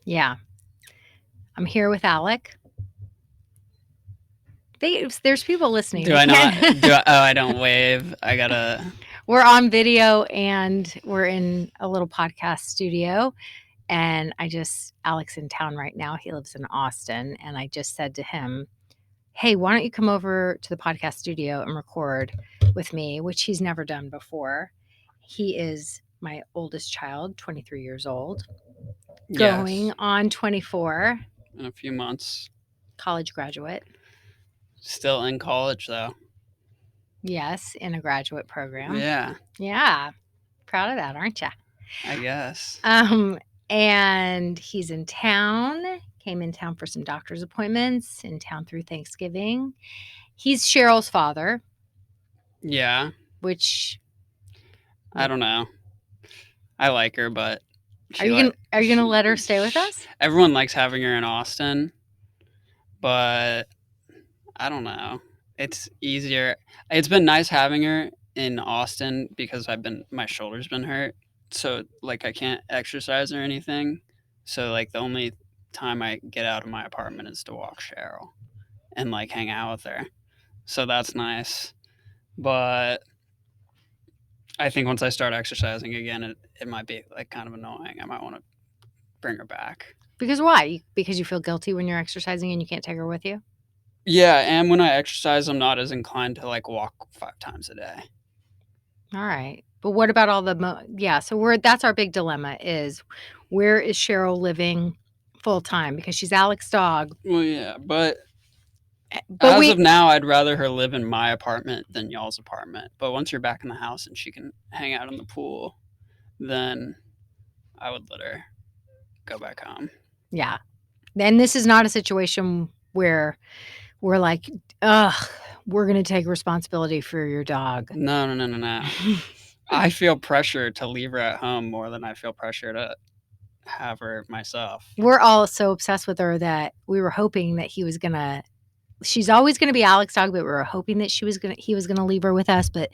Yeah. I'm here with Alec. There's people listening. Do They I not? can't. Oh, I don't wave. I gotta. We're on video and we're in a little podcast studio. And Alec's in town right now. He lives in Austin. And I just said to him, hey, why don't you come over to the podcast studio and record with me, which he's never done before. He is my oldest child, 23 years old, going Yes. on 24, In a few months. college graduate. Still in college though. Yes, in a graduate program. Yeah. Yeah. Proud of that, aren't you? I guess. And he's in town, came in town for some doctor's appointments, in town through Thanksgiving. He's Cheryl's father, Yeah. which I don't know. I like her, but are you gonna let her stay with us? Everyone likes having her in Austin, but I don't know. It's easier. It's been nice having her in Austin because my shoulder's been hurt, so like I can't exercise or anything. So like the only time I get out of my apartment is to walk Cheryl and like hang out with her. So that's nice. But I think once I start exercising again, it might be like kind of annoying. I might want to bring her back. Because why? Because you feel guilty when you're exercising and you can't take her with you? Yeah, and when I exercise, I'm not as inclined to like walk 5 times a day. All right. But what about all the so that's our big dilemma is where is Cheryl living full time because she's Alec's dog. Well, yeah, but But as we of now, I'd rather her live in my apartment than y'all's apartment. But once you're back in the house and she can hang out in the pool, then I would let her go back home. Yeah. And this is not a situation where we're like, ugh, we're going to take responsibility for your dog. No. I feel pressure to leave her at home more than I feel pressure to have her myself. We're all so obsessed with her that we were hoping that she's always going to be Alec's dog, but we were hoping that he was going to leave her with us. But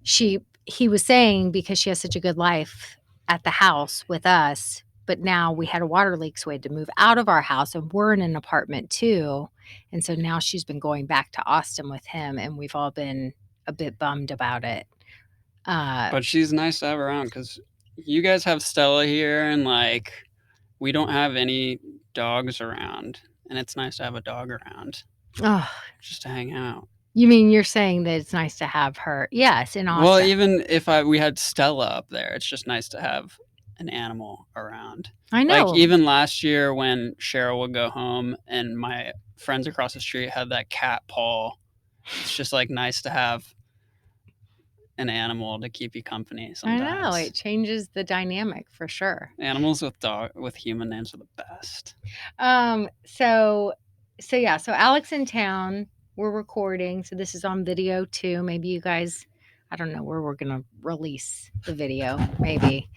he was saying because she has such a good life at the house with us, but now we had a water leak, so we had to move out of our house and we're in an apartment too. And so now she's been going back to Austin with him and we've all been a bit bummed about it. But she's nice to have around because you guys have Stella here and like we don't have any dogs around. And it's nice to have a dog around just to hang out. You mean you're saying that it's nice to have her? Yes, in Austin. Well, even if we had Stella up there, it's just nice to have an animal around. I know. Like even last year when Cheryl would go home and my friends across the street had that cat Paul, it's just like nice to have an animal to keep you company sometimes. I know, it changes the dynamic for sure. Animals with human names are the best. So Alec's in town. We're recording, so this is on video too. Maybe you guys, I don't know where we're gonna release the video. Maybe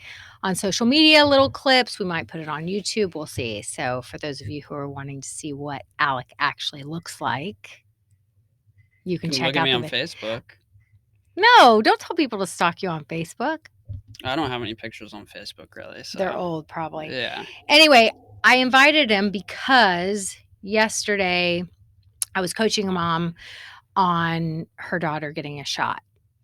on social media, little clips. We might put it on YouTube. We'll see. So for those of you who are wanting to see what Alec actually looks like, you can check look out at me on Facebook. No, don't tell people to stalk you on Facebook. I don't have any pictures on Facebook really. So. They're old, probably. Yeah. Anyway, I invited him because yesterday I was coaching a mom on her daughter getting a shot.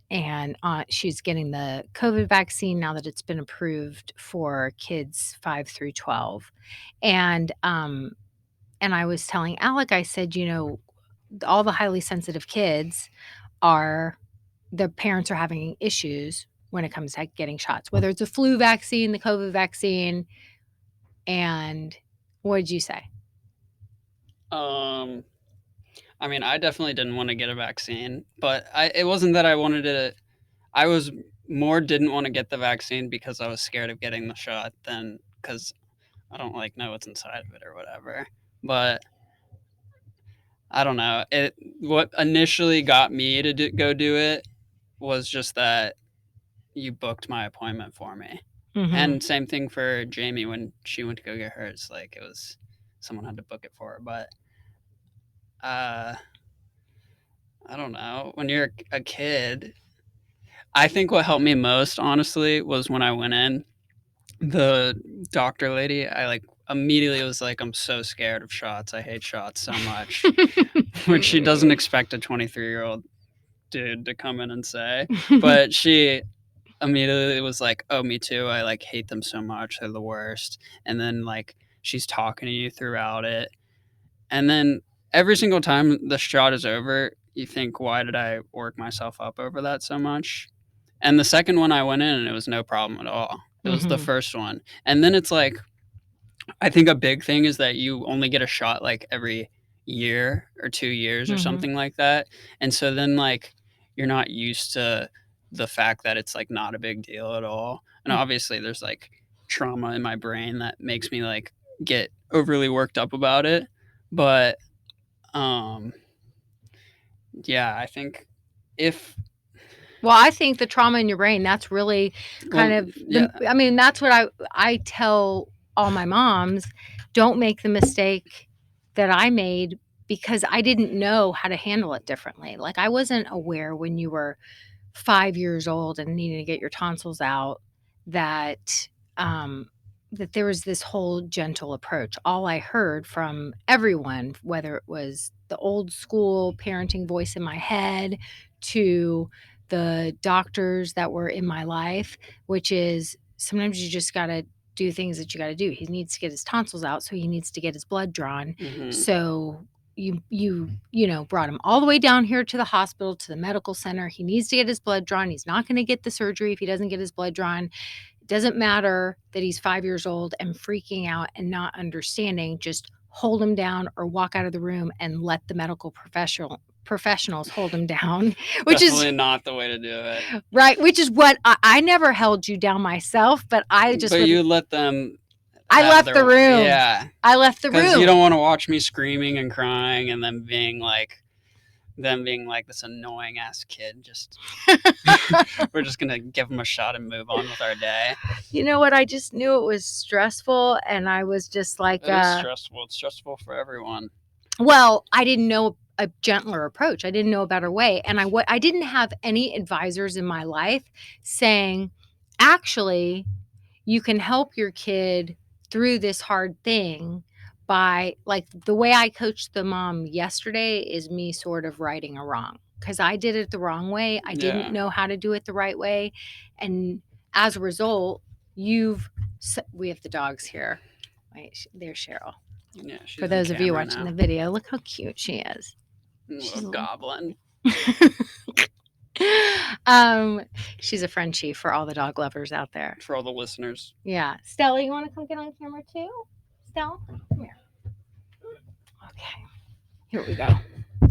And she's getting the COVID vaccine now that it's been approved for kids 5 through 12. And I was telling Alec, I said, all the highly sensitive kids the parents are having issues when it comes to getting shots, whether it's a flu vaccine, the COVID vaccine. And what did you say? I mean, I definitely didn't want to get a vaccine, but it wasn't that I wanted to. I was more didn't want to get the vaccine because I was scared of getting the shot than because I don't like know what's inside of it or whatever. But I don't know. What initially got me to go do it was just that you booked my appointment for me. Mm-hmm. And same thing for Jamie when she went to go get hers. Like it was someone had to book it for her. But I don't know. When you're a kid, I think what helped me most, honestly, was when I went in. The doctor lady, I immediately was like, "I'm so scared of shots. I hate shots so much," which she doesn't expect a 23-year-old dude to come in and say. But she immediately was like, "Oh, me too. I like hate them so much. They're the worst." And then like she's talking to you throughout it. And then every single time the shot is over, you think, "Why did I work myself up over that so much?" And the second one I went in and it was no problem at all. It was the Mhm. first one. And then it's like I think a big thing is that you only get a shot like every year or 2 years or Mhm. something like that. And so then like you're not used to the fact that it's like not a big deal at all. And Mm. obviously there's like trauma in my brain that makes me like get overly worked up about it. But um yeah, I think if Well, I think the trauma in your brain, that's really kind well of yeah. I mean, that's what I tell all my moms, don't make the mistake that I made because I didn't know how to handle it differently. Like, I wasn't aware when you were 5 years old and needing to get your tonsils out that, um, that there was this whole gentle approach. All I heard from everyone, whether it was the old school parenting voice in my head to the doctors that were in my life, which is sometimes you just gotta do things that you gotta do. He needs to get his tonsils out, so he needs to get his blood drawn. Mhm. So you know, brought him all the way down here to the hospital, to the medical center. He needs to get his blood drawn. He's not gonna get the surgery if he doesn't get his blood drawn. It doesn't matter that he's 5 years old and freaking out and not understanding. Just hold him down or walk out of the room and let the medical professionals hold him down, which is Definitely not the way to do it. right, which is what I never held you down myself, but I just But would you let them I have left their the room. yeah, I left the because you room. don't wanna watch me screaming and crying and them being like this annoying ass kid, just we're just gonna give them a shot and move on with our day. You know what? I just knew it was stressful, and I was just like, It is stressful. It's stressful for everyone. well, I didn't know a gentler approach. I didn't know a better way, and I didn't have any advisors in my life saying, "Actually, you can help your kid through this hard thing by," like, the way I coached the mom yesterday is me sort of righting a wrong because I did it the wrong way. I didn't Yeah. know how to do it the right way, and as a result, you've we have the dogs here. Wait, there's Cheryl. Yeah, For she's in those of you camera watching now. the video, look how cute she is. Little She's a goblin. um, she's a Frenchie for all the dog lovers out there. For all the listeners. Yeah. Stella, you wanna come get on camera too? Stella, come here. Okay, here we go.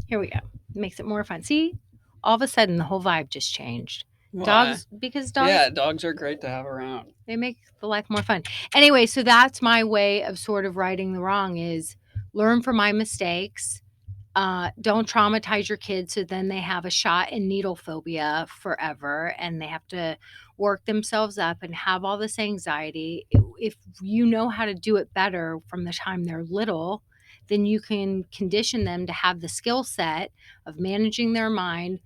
Here we go. Makes it more fun. See? All of a sudden, the whole vibe just changed. Why? Dogs because Yeah, dogs, dogs are great to have around. they make the life more fun. Anyway, so that's my way of sort of righting the wrong is learn from my mistakes. Don't traumatize your kids so then they have a shot and needle phobia forever and they have to work themselves up and have all this anxiety. If you know how to do it better from the time they're little, then you can condition them to have the skill set of managing their mind,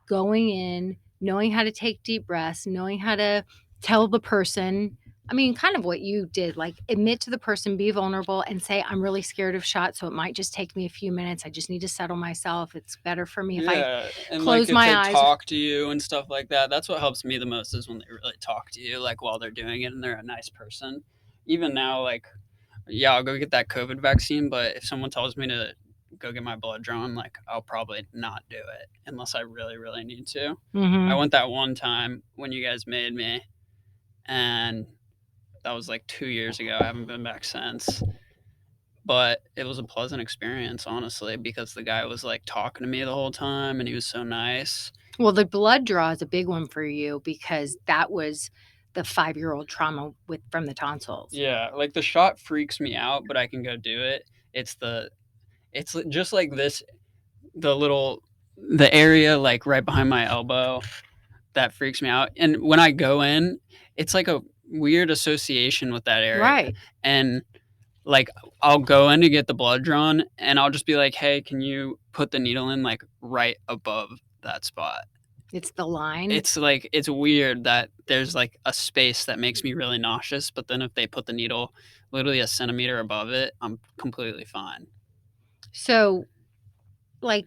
going in, knowing how to take deep breaths, knowing how to tell the person. I mean, kind of what you did, like admit to the person, be vulnerable, and say, I'm really scared of shots. So it might just take me a few minutes. I just need to settle myself. It's better for me if I Yeah, and like close if my they eyes. talk to you and stuff like that, that's what helps me the most is when they really talk to you, like while they're doing it and they're a nice person. Even now, like, yeah, I'll go get that COVID vaccine, but if someone tells me to go get my blood drawn, like, I'll probably not do it unless I really, really need to. I Mm-hmm. went that one time when you guys made me, and that was like 2 years ago. I haven't been back since. But it was a pleasant experience, honestly, because the guy was like talking to me the whole time and he was so nice. Well, the blood draw is a big one for you because that was the 5-year-old trauma with from the tonsils. Yeah, like the shot freaks me out, but I can go do it. It's just like this the area like right behind my elbow that freaks me out. And when I go in, it's like a weird association with that area. Right. And like I'll go in to get the blood drawn and I'll just be like, "Hey, can you put the needle in like right above that spot?" It's the line. It's like it's weird that there's like a space that makes me really nauseous, but then if they put the needle literally a centimeter above it, I'm completely fine. So, like,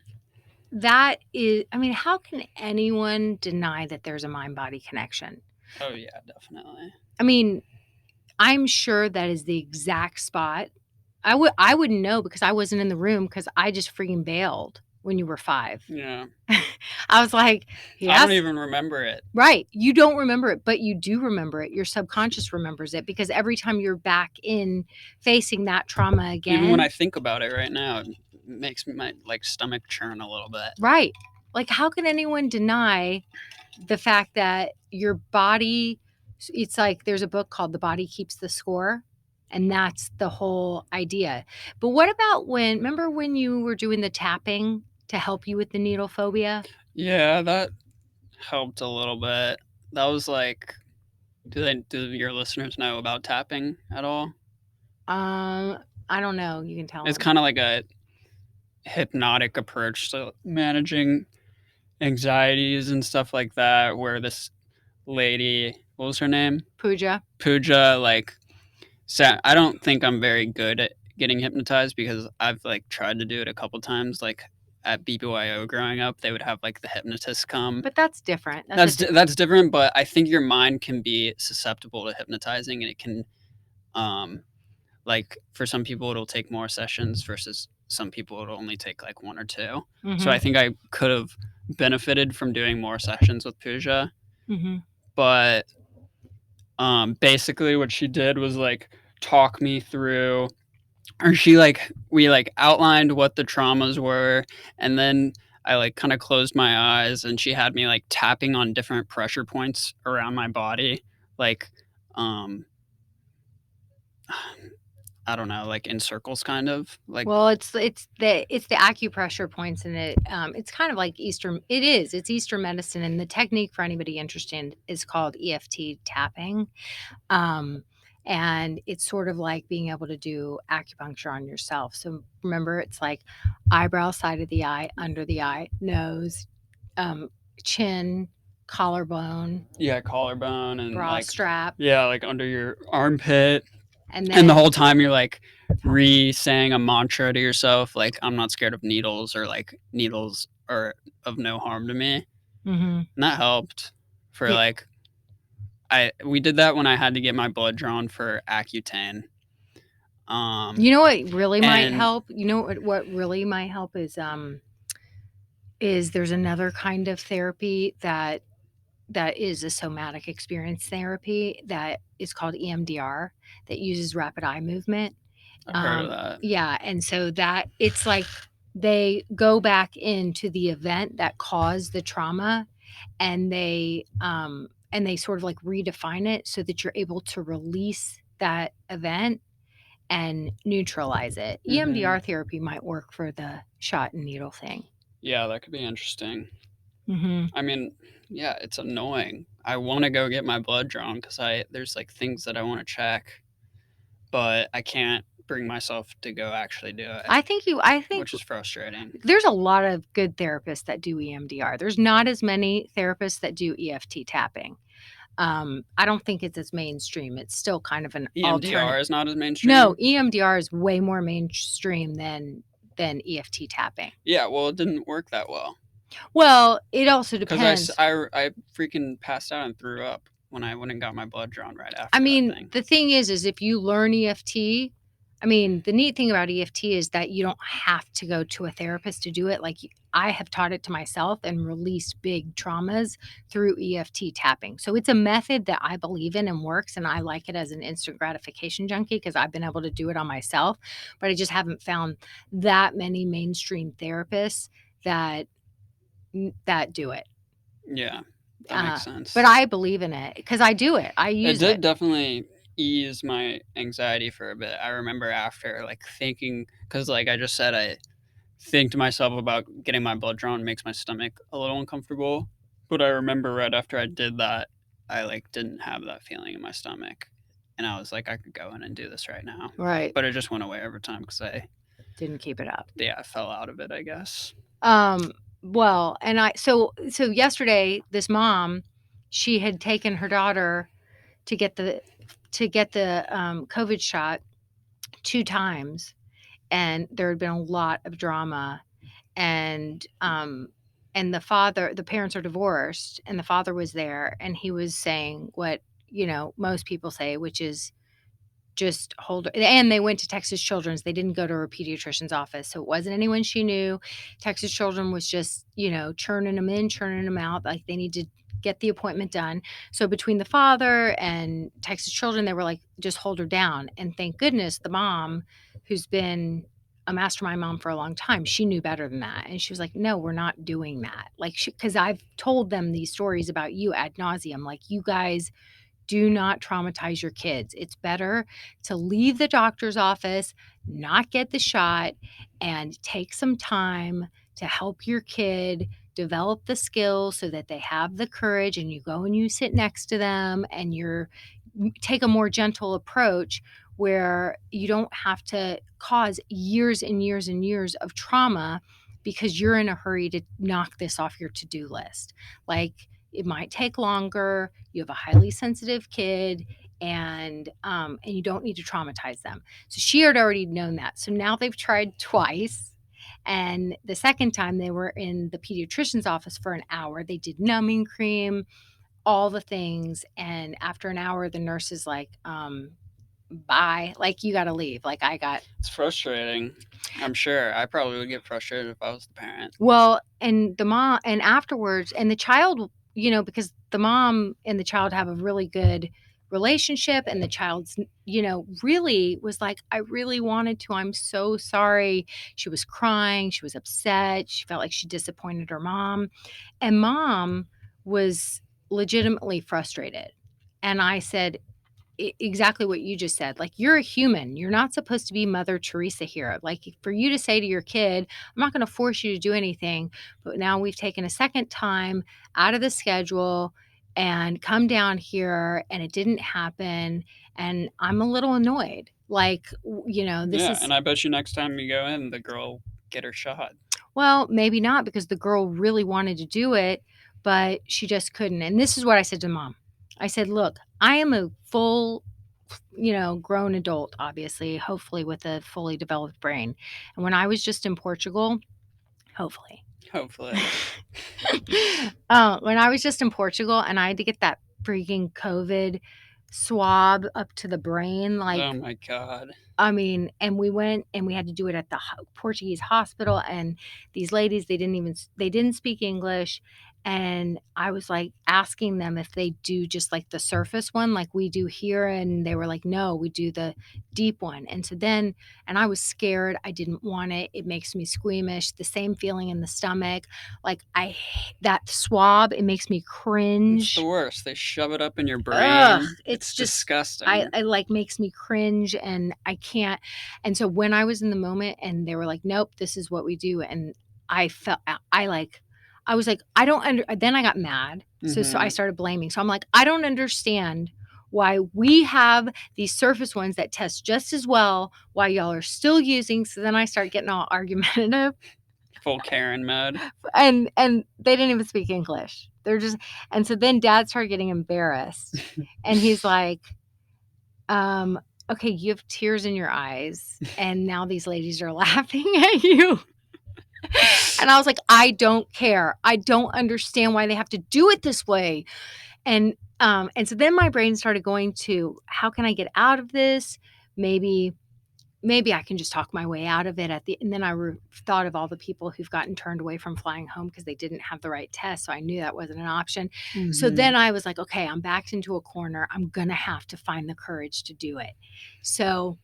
that is, I mean, how can anyone deny that there's a mind-body connection? Oh yeah, definitely. I mean, I'm sure that is the exact spot. I wouldn't know because I wasn't in the room because I just freaking bailed when you were 5. Yeah. I was like, I don't "Yes." even remember it. Right. You don't remember it, but you do remember it. Your subconscious remembers it because every time you're back in facing that trauma Even when I again. think about it right now, it makes my like stomach churn a little bit. Right. Like, how can anyone deny the fact that your body, it's like there's a book called The Body Keeps the Score, and that's the whole idea. But what about remember when you were doing the tapping to help you with the needle phobia? Yeah, that helped a little bit. That was like, do your listeners know about tapping at all? I don't know. You can tell It's them. kind of like a hypnotic approach to managing anxieties and stuff like that, where this lady, what was her name? Puja. Pooja, like, I don't think I'm very good at getting hypnotized because I've like tried to do it a couple times. Like at BBYO growing up, they would have like the hypnotist come. But that's different. That's That's different, but I think your mind can be susceptible to hypnotizing, and it can, um, like for some people it'll take more sessions versus some people it'll only take like one or two. So I Mhm. think I could have benefited from doing more sessions with Pooja, Mhm. but basically what she did was like talk me through, or she like we like outlined what the traumas were, and then I like kind of closed my eyes and she had me like tapping on different pressure points around my body, like um I don't know, like in circles kind of like. Well, it's the acupressure points, and it's kind of like Eastern. It's Eastern medicine, and the technique for anybody interested is called EFT tapping. Um, and it's sort of like being able to do acupuncture on yourself. So remember, it's like eyebrow, side of the eye, under the eye, nose, um, chin, collarbone, Yeah, collarbone and bra like, strap, yeah, like under your armpit. and And the then whole time you're like re-saying a mantra to yourself, like I'm not scared of needles, or like needles are of no harm to me. mhm. And that helped for Yeah. like, we did that when I had to get my blood drawn for Accutane. You know what really might And help? You know what really might help is there's another kind of therapy that is a somatic experience therapy that is called EMDR that uses rapid eye movement. I've heard of that. Yeah, and so that it's like they go back into the event that caused the trauma, and they sort of like redefine it so that you're able to release that event and neutralize it. Hmm. EMDR therapy might work for the shot and needle thing. Yeah, that could be interesting. Mhm. I mean, yeah, it's annoying. I want to go get my blood drawn because there's like things that I want to check, but I can't bring myself to go actually do it, I think which is frustrating. there's a lot of good therapists that do EMDR. There's not as many therapists that do EFT tapping. I don't think it's as mainstream. It's still kind of an alternate. EMDR is not as No, mainstream. EMDR is way more mainstream than EFT tapping. Yeah, well, it didn't work that well Well, it also because depends. I freaking passed out and threw up when I went and got my blood drawn right I after that mean, thing. the thing is if you learn EFT, I mean, the neat thing about EFT is that you don't have to go to a therapist to do it. Like, I have taught it to myself and released big traumas through EFT tapping. So it's a method that I believe in and works, and I like it as an instant gratification junkie because I've been able to do it on myself, but I just haven't found that many mainstream therapists that that do it. Yeah, that Uh, makes sense. but I believe in it because I do it. I It use did it. definitely ease my anxiety for a bit. I remember after like thinking, because like I just said, I think to myself about getting my blood drawn makes my stomach a little uncomfortable. But I remember right after I did that, I like didn't have that feeling in my stomach, and I was like, I could go in and do this right now. Right. But it just went away over time because Didn't keep it up. yeah, I fell out of it, I guess. Um, well, and so yesterday, this mom, she had taken her daughter to get the COVID shot, 2 times, and there had been a lot of drama, and, the parents are divorced, and the father was there, and he was saying what, most people say, which is just hold her, and they went to Texas Children's, they didn't go to her pediatrician's office, so it wasn't anyone she knew. Texas Children was just, churning them in, churning them out, like, they need to get the appointment done. So between the father and Texas Children, they were like, "Just hold her down," and thank goodness the mom, who's been a mastermind mom for a long time, she knew better than that, and she was like, "No, we're not doing that." Like, because 'cause I've told them these stories about you ad nauseum, like, "You guys do not traumatize your kids. It's better to leave the doctor's office, not get the shot, and take some time to help your kid develop the skills so that they have the courage, and you go and you sit next to them and take a more gentle approach where you don't have to cause years and years and years of trauma because you're in a hurry to knock this off your to-do list." Like, it might take longer. You have a highly sensitive kid, and you don't need to traumatize them. So she had already known that. So now they've tried twice. And the second time they were in the pediatrician's office for an hour. They did numbing cream, all the things. And after an hour, the nurse is like, bye. Like, you got to leave. Like, It's frustrating. I'm sure. I probably would get frustrated if I was the parent. well, and the mom, and afterwards, and the child, because the mom and the child have a really good relationship, and the child's, really was like, "I really wanted to. I'm so sorry." She was crying. She was upset. She felt like she disappointed her mom. And mom was legitimately frustrated. And I said, exactly what you just said. Like, you're a human. You're not supposed to be Mother Teresa here. Like, for you to say to your kid, "I'm not going to force you to do anything, but now we've taken a second time out of the schedule and come down here and it didn't happen. And I'm a little annoyed." Like, this Yeah, is, and I bet you next time you go in, the girl get her shot. well, maybe not, because the girl really wanted to do it, but she just couldn't. And this is what I said to mom. I said, "Look, I am a full, grown adult, obviously, hopefully with a fully developed brain. And when I was just in Portugal, hopefully, Hopefully. when I was just in Portugal and I had to get that freaking COVID swab up to the brain, like, Oh my god. I mean, and we went and we had to do it at the Portuguese hospital, and these ladies, they didn't speak English, and I was like asking them if they do just like the surface one like we do here, and they were like, "No, we do the deep one." And so then, and I was scared. I didn't want it. It makes me squeamish. The same feeling in the stomach. Like, that swab, it makes me It's the cringe. worst. They shove it up in your Ugh, brain. it's It's just, disgusting. I like, makes me cringe, and I can't. And so when I was in the moment and they were like, "Nope, this is what we do," and I felt, I was like, "I don't under," then I got mad. So I Mhm. started blaming. So I'm like, "I don't understand why we have these surface ones that test just as well, why y'all are still using." So then I start getting all argumentative, Full Karen mode. and they didn't even speak English. They're just, and so then dad started getting embarrassed, and he's like, "Okay, you have tears in your eyes, and now these ladies are laughing at you." And I was like, "I don't care. I don't understand why they have to do it this way." And so then my brain started going to, how can I get out of this? Maybe maybe I can just talk my way out of it and then thought of all the people who've gotten turned away from flying home because they didn't have the right test, so I knew that wasn't an option. So then Mhm. I was like, "Okay, I'm backed into a corner. I'm gonna have to find the courage to do it." So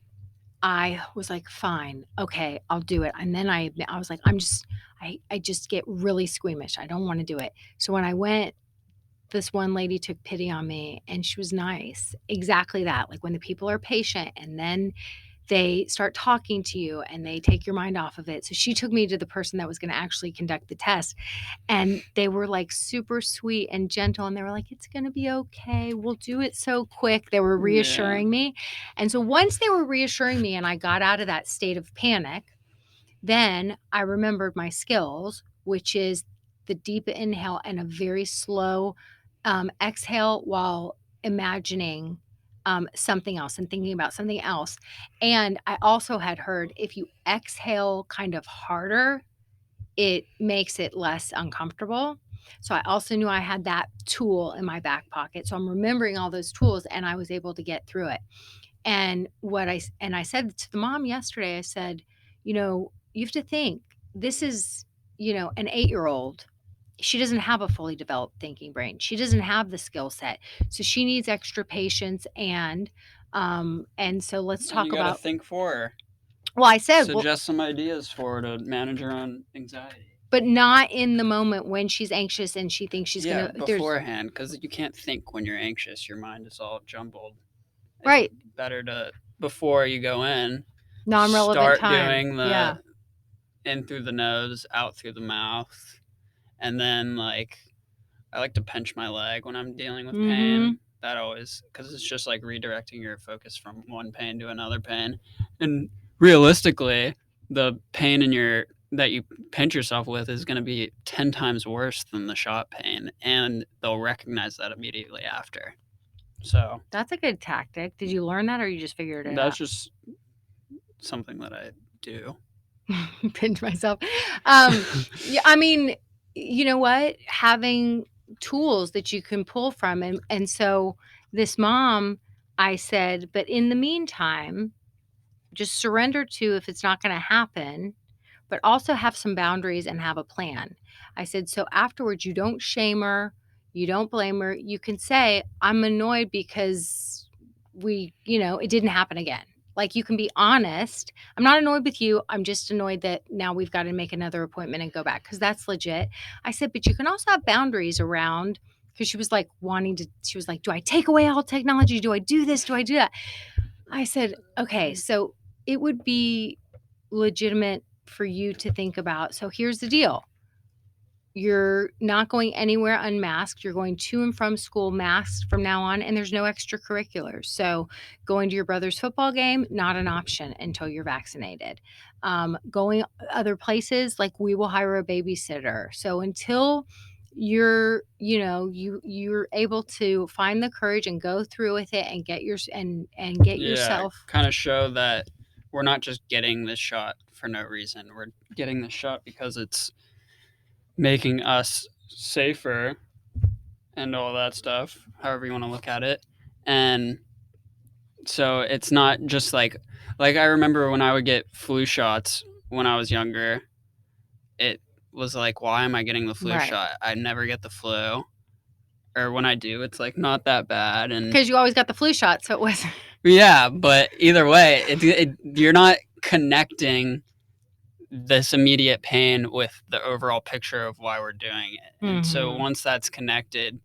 I was like, "Fine, okay, I'll do it." And then I was like, I just get really squeamish. I don't wanna do it. So when I went, this one lady took pity on me, and she was nice. Exactly that, like, when the people are patient and then they start talking to you and they take your mind off of it. So she took me to the person that was gonna actually conduct the test, and they were, like, super sweet and gentle, and they were like, "It's gonna be okay. We'll do it so quick." They were Yeah. reassuring me. And so once they were reassuring me and I got out of that state of panic, then I remembered my skills, which is the deep inhale and a very slow, exhale while imagining, something else and thinking about something else. And I also had heard if you exhale kind of harder, it makes it less uncomfortable. So I also knew I had that tool in my back pocket. So I'm remembering all those tools and I was able to get through it. And I said to the mom yesterday, I said, you have to think this is, an 8-year-old. She doesn't have a fully developed thinking brain. She doesn't have the skill set. So she needs extra patience and so let's And talk you got to about think for her. well, I said, well, Suggest some ideas for her to manage her own anxiety. but not in the moment when she's anxious and she thinks she's Yeah, gonna there's beforehand, because you can't think when you're anxious. Your mind is all jumbled. It's right, better to, before you go in, non-relevant start time. doing Yeah. the in through the nose, out through the mouth, and then I like to pinch my leg when I'm dealing with Mhm. pain. That always, because it's just like redirecting your focus from one pain to another pain. And realistically, the pain in your that you pinch yourself with is going to be 10 times worse than the shot pain, and they'll recognize that immediately after. So That's a good tactic. Did you learn that or you just figured it that's out? just something that I do. Pinch myself. Yeah, I mean, you know what? Having tools that you can pull from and so this mom, I said, but in the meantime, just surrender to if it's not going to happen, but also have some boundaries and have a plan. I said, so afterwards, you don't shame her, you don't blame her. You can say, I'm annoyed because it didn't happen again. Like you can be honest. I'm not annoyed with you. I'm just annoyed that now we've got to make another appointment and go back because that's legit. I said, but you can also have boundaries around because she was like she was like, do I take away all technology? Do I do this? Do I do that? I said, okay, so it would be legitimate for you to think about. So here's the deal. You're not going anywhere unmasked. You're going to and from school masked from now on, and there's no extracurriculars. So, going to your brother's football game, not an option until you're vaccinated. Going other places, like we will hire a babysitter. So, until you're able to find the courage and go through with it and get Yeah, yourself kind of show that we're not just getting this shot for no reason. We're getting this shot because it's making us safer and all that stuff, however you want to look at it. And so it's not just like I remember when I would get flu shots when I was younger, it was like, why am I getting the flu right, shot? I never get the flu. Or when I do, it's like not that bad. And because you always got the flu shot, so it was yeah, but either way, you're not connecting this immediate pain with the overall picture of why we're doing it. And so Mhm. once that's connected,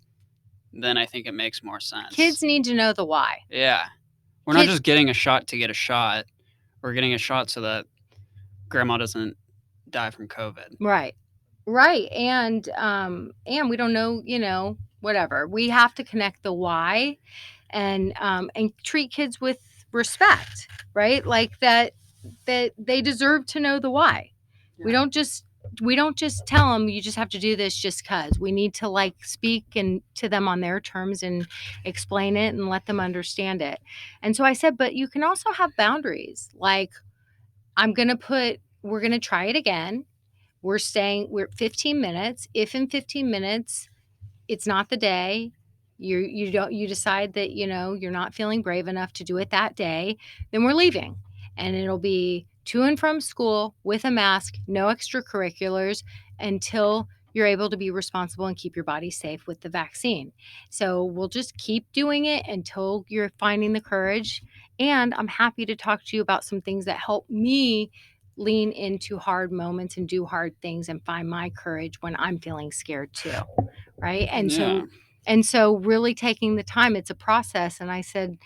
then I think it makes more sense. Kids need to know the why. Yeah. We're not Kids just getting a shot to get a shot. We're getting a shot so that grandma doesn't die from COVID. right. Right, and we don't know, whatever. We have to connect the why and treat kids with respect, right? Like that they deserve to know the why. We Yeah. don't just we don't just tell them you just have to do this just cuz. We need to like speak and to them on their terms and explain it and let them understand it. And so I said, but you can also have boundaries. Like we're going to try it again. We're 15 minutes. If in 15 minutes it's not the day, you decide that, you're not feeling brave enough to do it that day, then we're leaving. And it'll be to and from school with a mask, no extracurriculars until you're able to be responsible and keep your body safe with the vaccine. So we'll just keep doing it until you're finding the courage. And I'm happy to talk to you about some things that help me lean into hard moments and do hard things and find my courage when I'm feeling scared too. Right. Yeah. And so really taking the time, it's a process. And I said,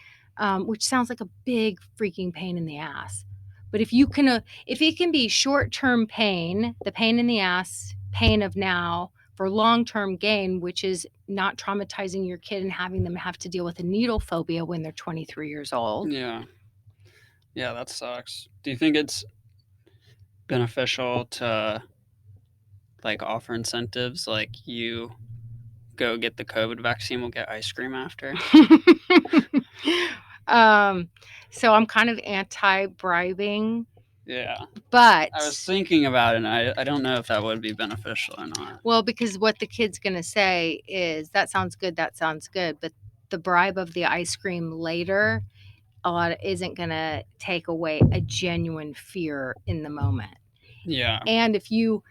which sounds like a big freaking pain in the ass. But if it can be short-term pain, the pain in the ass, pain of now for long-term gain, which is not traumatizing your kid and having them have to deal with a needle phobia when they're 23 years old. Yeah. Yeah, that sucks. Do you think it's beneficial to offer incentives like you go get the COVID vaccine, we'll get ice cream after? So I'm kind of anti-bribing, Yeah. but I was thinking about it, and I don't know if that would be beneficial or not. well, because what the kid's gonna say is, "That sounds good," but the bribe of the ice cream later, a lot isn't gonna take away a genuine fear in the moment. Yeah. And if you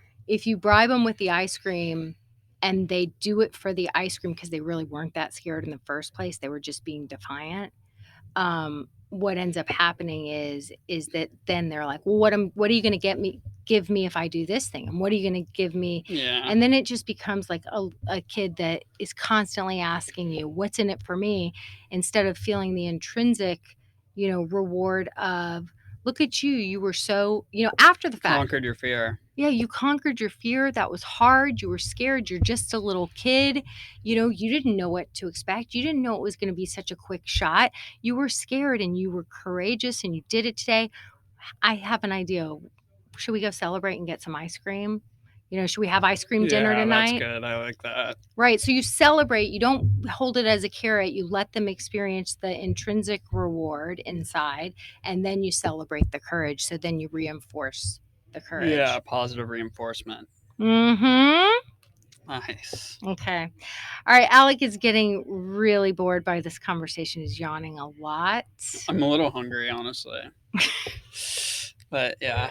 bribe them with the ice cream and they do it for the ice cream because they really weren't that scared in the first place, they were just being defiant. What ends up happening is that then they're like, well, what are you going to give me if I do this thing, and what are you going to give me? Yeah. And then it just becomes like a kid that is constantly asking you, what's in it for me, instead of feeling the intrinsic, reward of, look at you, you were so, after the fact. Conquered your fear. Yeah, you conquered your fear. That was hard. You were scared. You're just a little kid. You didn't know what to expect. You didn't know it was going to be such a quick shot. You were scared and you were courageous and you did it today. I have an idea. Should we go celebrate and get some ice cream? Should we have ice cream dinner Yeah, that's tonight? good. I like that. Right. So you celebrate. You don't hold it as a carrot. You let them experience the intrinsic reward inside, and then you celebrate the courage. So then you reinforce the Yeah, courage. positive reinforcement. Mm-hmm. Nice. Okay. All right. Alec is getting really bored by this conversation. He's yawning a lot. I'm a little hungry, honestly. But yeah.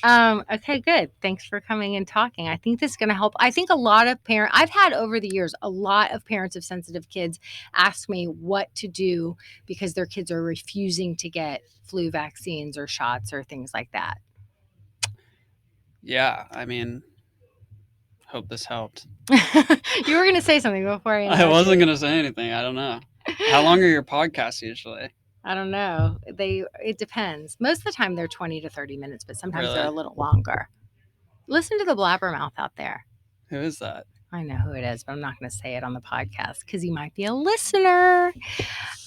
Okay, good. Thanks for coming and talking. I think this is going to help. I think a lot of parents, I've had over the years, a lot of parents of sensitive kids ask me what to do because their kids are refusing to get flu vaccines or shots or things like that. Yeah, I mean, hope this helped. You were going to say something before I I interrupted wasn't you. going to say anything. I don't know. How long are your podcasts usually? I don't know. It depends. Most of the time they're 20 to 30 minutes, but sometimes they're Really? a little longer. Listen to the blabbermouth out there. Who is that? I know who it is, but I'm not going to say it on the podcast because you might be a listener.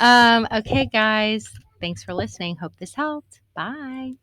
Okay, guys. Thanks for listening. Hope this helped. Bye.